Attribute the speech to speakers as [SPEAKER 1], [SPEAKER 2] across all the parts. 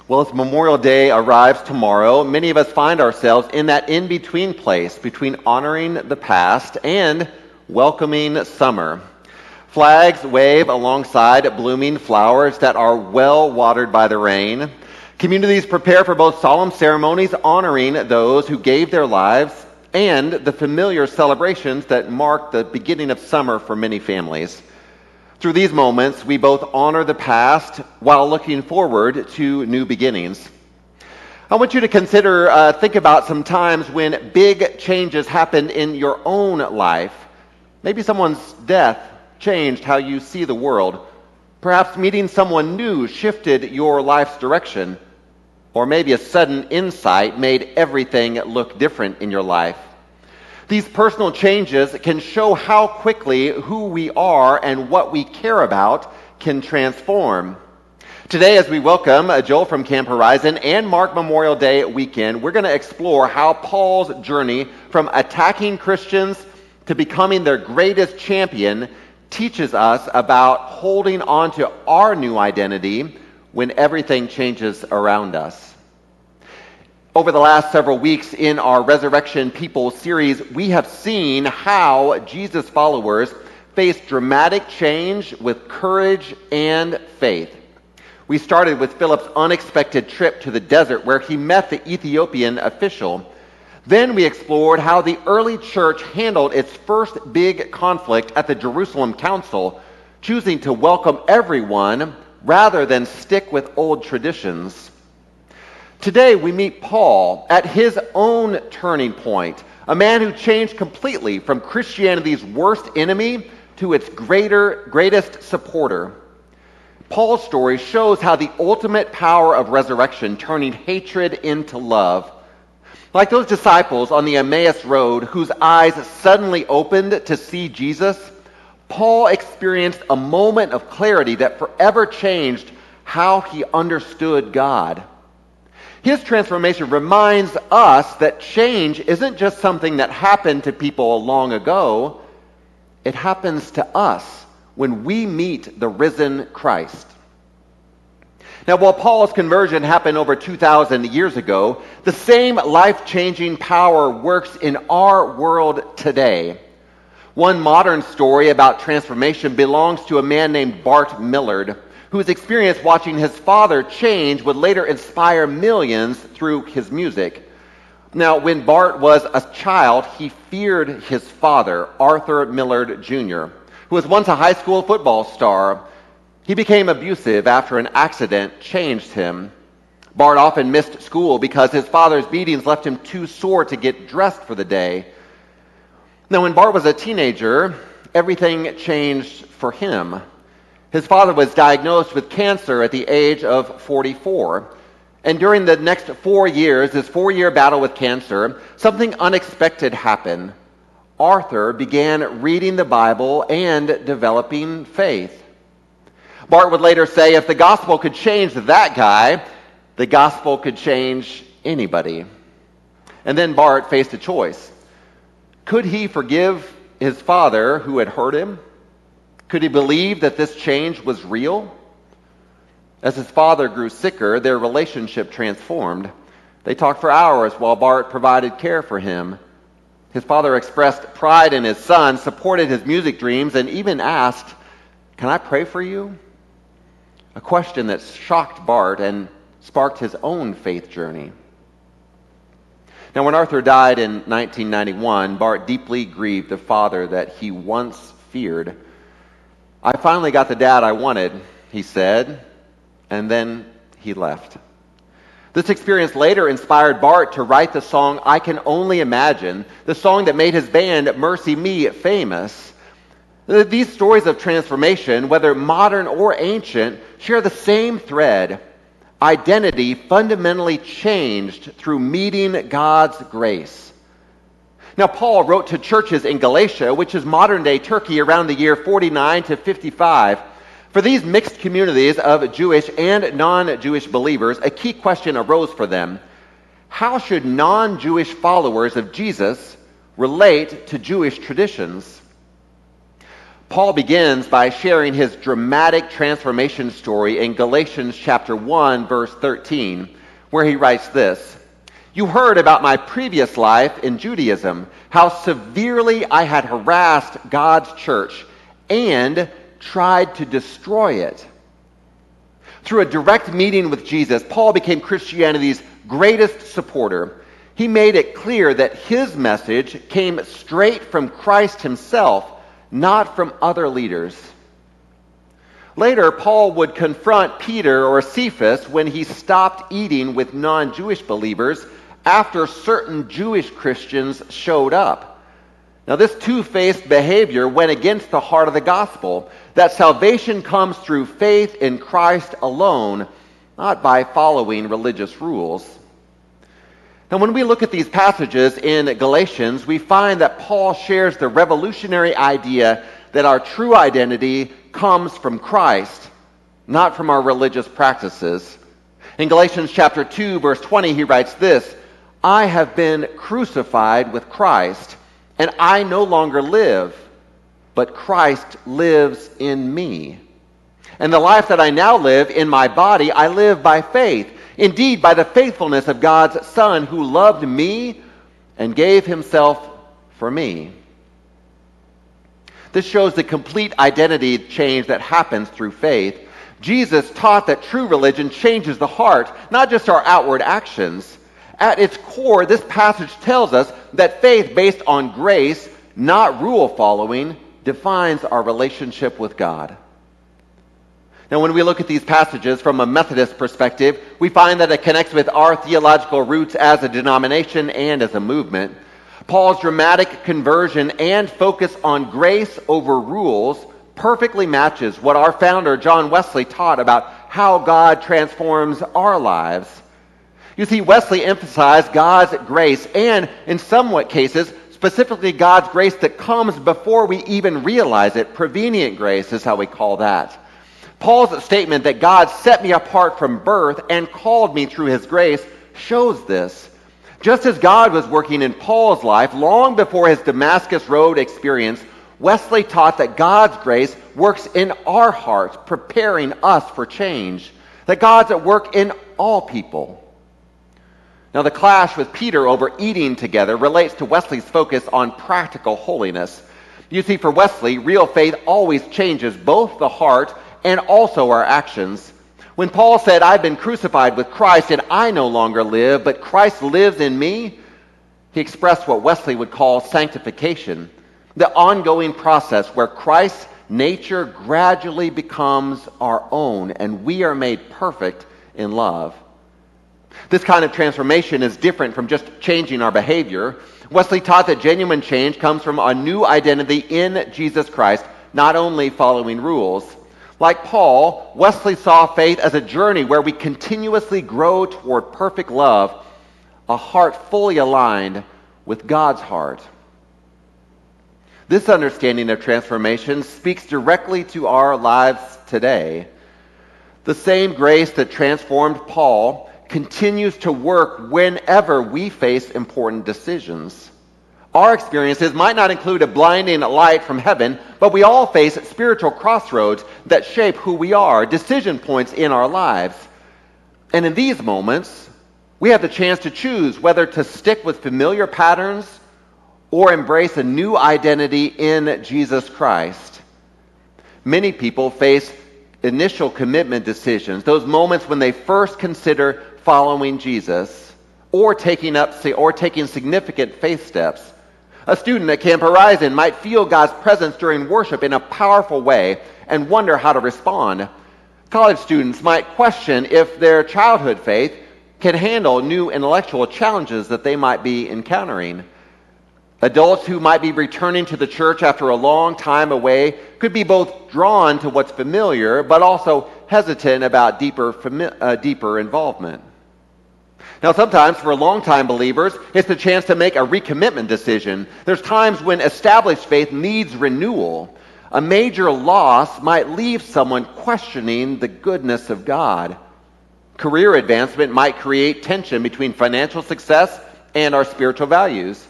[SPEAKER 1] Well, as Memorial Day arrives tomorrow, many of us find ourselves in that in-between place between honoring the past and welcoming summer. Flags wave alongside blooming flowers that are well watered by the rain. Communities prepare for both solemn ceremonies honoring those who gave their lives and the familiar celebrations that mark the beginning of summer for many families. Through these moments, we both honor the past while looking forward to new beginnings. I want you to think about some times when big changes happened in your own life. Maybe someone's death changed how you see the world. Perhaps meeting someone new shifted your life's direction. Or maybe a sudden insight made everything look different in your life. These personal changes can show how quickly who we are and what we care about can transform. Today, as we welcome Joel from Camp Horizon and mark Memorial Day weekend, we're going to explore how Paul's journey from attacking Christians to becoming their greatest champion teaches us about holding on to our new identity when everything changes around us. Over the last several weeks in our Resurrection People series, we have seen how Jesus' followers face dramatic change with courage and faith. We started with Philip's unexpected trip to the desert where he met the Ethiopian official. Then we explored how the early church handled its first big conflict at the Jerusalem Council, choosing to welcome everyone rather than stick with old traditions. Today we meet Paul at his own turning point, a man who changed completely from Christianity's worst enemy to its greatest supporter. Paul's story shows how the ultimate power of resurrection turning hatred into love. Like those disciples on the Emmaus Road whose eyes suddenly opened to see Jesus, Paul experienced a moment of clarity that forever changed how he understood God. His transformation reminds us that change isn't just something that happened to people long ago. It happens to us when we meet the risen Christ. Now, while Paul's conversion happened over 2,000 years ago, the same life-changing power works in our world today. One modern story about transformation belongs to a man named Bart Millard, whose experience watching his father change would later inspire millions through his music. Now, when Bart was a child, he feared his father, Arthur Millard Jr., who was once a high school football star. He became abusive after an accident changed him. Bart often missed school because his father's beatings left him too sore to get dressed for the day. Now, when Bart was a teenager, everything changed for him. His father was diagnosed with cancer at the age of 44. And during the next 4 years, his 4-year battle with cancer, something unexpected happened. Arthur began reading the Bible and developing faith. Bart would later say, if the gospel could change that guy, the gospel could change anybody. And then Bart faced a choice. Could he forgive his father who had hurt him? Could he believe that this change was real? As his father grew sicker, their relationship transformed. They talked for hours while Bart provided care for him. His father expressed pride in his son, supported his music dreams, and even asked, "Can I pray for you?" A question that shocked Bart and sparked his own faith journey. Now, when Arthur died in 1991, Bart deeply grieved the father that he once feared. "I finally got the dad I wanted," he said, and then he left. This experience later inspired Bart to write the song "I Can Only Imagine," the song that made his band MercyMe famous. These stories of transformation, whether modern or ancient, share the same thread. Identity fundamentally changed through meeting God's grace. Now, Paul wrote to churches in Galatia, which is modern-day Turkey, around the year 49 to 55. For these mixed communities of Jewish and non-Jewish believers, a key question arose for them. How should non-Jewish followers of Jesus relate to Jewish traditions? Paul begins by sharing his dramatic transformation story in Galatians chapter 1, verse 13, where he writes this: "You heard about my previous life in Judaism, how severely I had harassed God's church and tried to destroy it." Through a direct meeting with Jesus, Paul became Christianity's greatest supporter. He made it clear that his message came straight from Christ himself, not from other leaders. Later, Paul would confront Peter or Cephas when he stopped eating with non-Jewish believers after certain Jewish Christians showed up. Now, this two-faced behavior went against the heart of the gospel, that salvation comes through faith in Christ alone, not by following religious rules. Now, when we look at these passages in Galatians, we find that Paul shares the revolutionary idea that our true identity comes from Christ, not from our religious practices. In Galatians chapter 2, verse 20, he writes this: "I have been crucified with Christ, and I no longer live, but Christ lives in me. And the life that I now live in my body, I live by faith. Indeed, by the faithfulness of God's Son, who loved me and gave himself for me." This shows the complete identity change that happens through faith. Jesus taught that true religion changes the heart, not just our outward actions. At its core, this passage tells us that faith based on grace, not rule following, defines our relationship with God. Now, when we look at these passages from a Methodist perspective, we find that it connects with our theological roots as a denomination and as a movement. Paul's dramatic conversion and focus on grace over rules perfectly matches what our founder John Wesley taught about how God transforms our lives. You see, Wesley emphasized God's grace and, in somewhat cases, specifically God's grace that comes before we even realize it. Prevenient grace is how we call that. Paul's statement that God set me apart from birth and called me through his grace shows this. Just as God was working in Paul's life long before his Damascus Road experience, Wesley taught that God's grace works in our hearts, preparing us for change. That God's at work in all people. Now, the clash with Peter over eating together relates to Wesley's focus on practical holiness. You see, for Wesley, real faith always changes both the heart and also our actions. When Paul said, "I've been crucified with Christ and I no longer live, but Christ lives in me," he expressed what Wesley would call sanctification, the ongoing process where Christ's nature gradually becomes our own and we are made perfect in love. This kind of transformation is different from just changing our behavior. Wesley taught that genuine change comes from a new identity in Jesus Christ, not only following rules. Like Paul, Wesley saw faith as a journey where we continuously grow toward perfect love, a heart fully aligned with God's heart. This understanding of transformation speaks directly to our lives today. The same grace that transformed Paul continues to work whenever we face important decisions. Our experiences might not include a blinding light from heaven, but we all face spiritual crossroads that shape who we are, decision points in our lives. And in these moments, we have the chance to choose whether to stick with familiar patterns or embrace a new identity in Jesus Christ. Many people face initial commitment decisions, those moments when they first consider following Jesus or taking significant faith steps. A student at Camp Horizon might feel God's presence during worship in a powerful way and wonder how to respond. College students might question if their childhood faith can handle new intellectual challenges that they might be encountering. Adults who might be returning to the church after a long time away could be both drawn to what's familiar, but also hesitant about deeper involvement. Now, sometimes for long-time believers, it's the chance to make a recommitment decision. There's times when established faith needs renewal. A major loss might leave someone questioning the goodness of God. Career advancement might create tension between financial success and our spiritual values.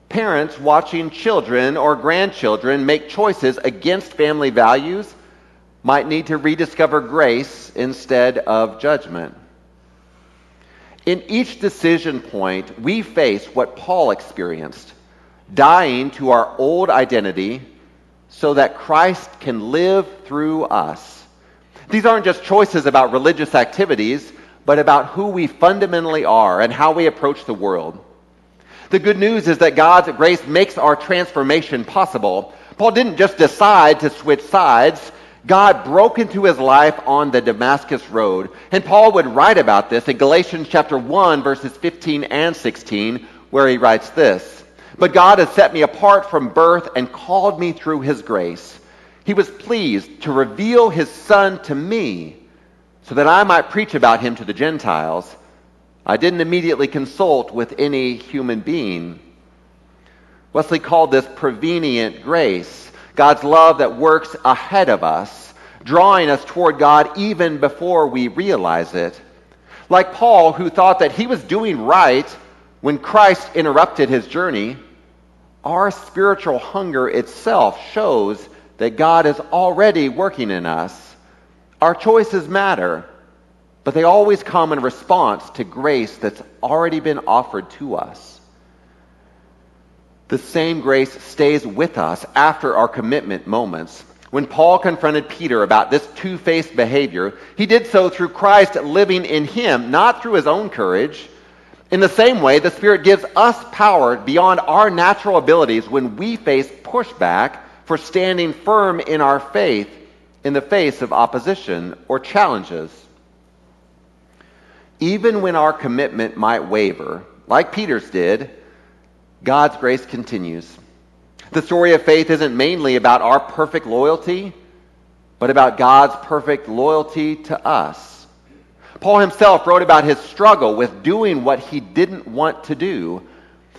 [SPEAKER 1] Parents watching children or grandchildren make choices against family values might need to rediscover grace instead of judgment. In each decision point, we face what Paul experienced, dying to our old identity so that Christ can live through us. These aren't just choices about religious activities, but about who we fundamentally are and how we approach the world. The good news is that God's grace makes our transformation possible. Paul didn't just decide to switch sides. God broke into his life on the Damascus Road. And Paul would write about this in Galatians chapter 1, verses 15 and 16, where he writes this: "But God has set me apart from birth and called me through his grace. He was pleased to reveal his Son to me so that I might preach about him to the Gentiles. I didn't immediately consult with any human being." Wesley called this prevenient grace, God's love that works ahead of us, drawing us toward God even before we realize it. Like Paul, who thought that he was doing right when Christ interrupted his journey, our spiritual hunger itself shows that God is already working in us. Our choices matter, but they always come in response to grace that's already been offered to us. The same grace stays with us after our commitment moments. When Paul confronted Peter about this two-faced behavior, he did so through Christ living in him, not through his own courage. In the same way, the Spirit gives us power beyond our natural abilities when we face pushback for standing firm in our faith in the face of opposition or challenges. Even when our commitment might waver, like Peter's did, God's grace continues. The story of faith isn't mainly about our perfect loyalty, but about God's perfect loyalty to us. Paul himself wrote about his struggle with doing what he didn't want to do.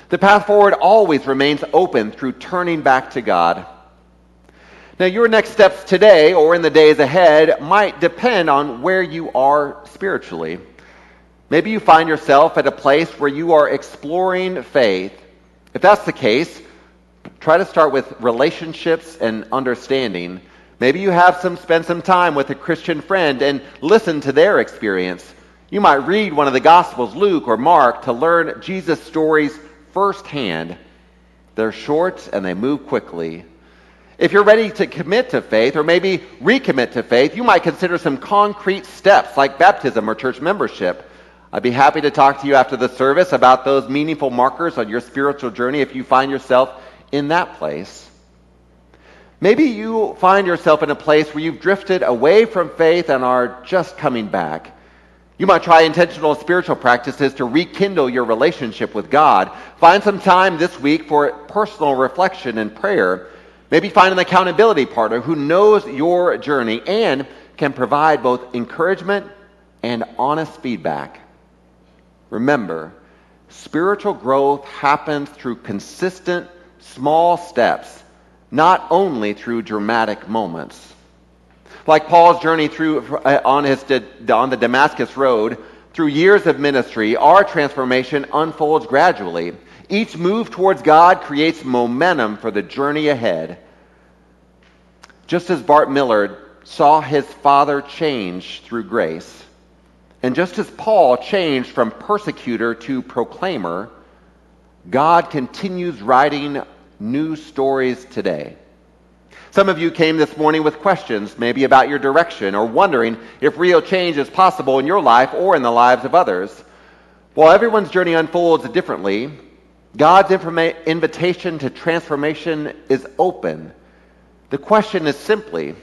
[SPEAKER 1] The path forward always remains open through turning back to God. Now, your next steps today or in the days ahead might depend on where you are spiritually. Maybe you find yourself at a place where you are exploring faith. If that's the case, try to start with relationships and understanding. Maybe you have spend some time with a Christian friend and listen to their experience. You might read one of the Gospels, Luke or Mark, to learn Jesus' stories firsthand. They're short and they move quickly. If you're ready to commit to faith or maybe recommit to faith, you might consider some concrete steps like baptism or church membership. I'd be happy to talk to you after the service about those meaningful markers on your spiritual journey if you find yourself in that place. Maybe you find yourself in a place where you've drifted away from faith and are just coming back. You might try intentional spiritual practices to rekindle your relationship with God. Find some time this week for personal reflection and prayer. Maybe find an accountability partner who knows your journey and can provide both encouragement and honest feedback. Remember, spiritual growth happens through consistent, small steps, not only through dramatic moments. Like Paul's journey on the Damascus Road, through years of ministry, our transformation unfolds gradually. Each move towards God creates momentum for the journey ahead. Just as Bart Millard saw his father change through grace, and just as Paul changed from persecutor to proclaimer, God continues writing new stories today. Some of you came this morning with questions, maybe about your direction, or wondering if real change is possible in your life or in the lives of others. While everyone's journey unfolds differently, God's invitation to transformation is open. The question is simply,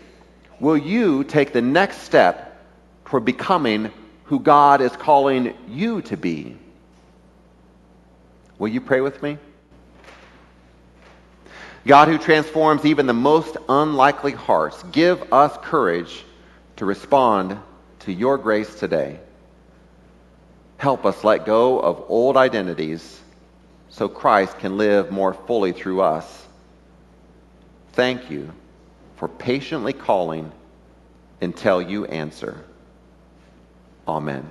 [SPEAKER 1] will you take the next step toward becoming who God is calling you to be? Will you pray with me? God, who transforms even the most unlikely hearts, give us courage to respond to your grace today. Help us let go of old identities so Christ can live more fully through us. Thank you for patiently calling until you answer. Amen.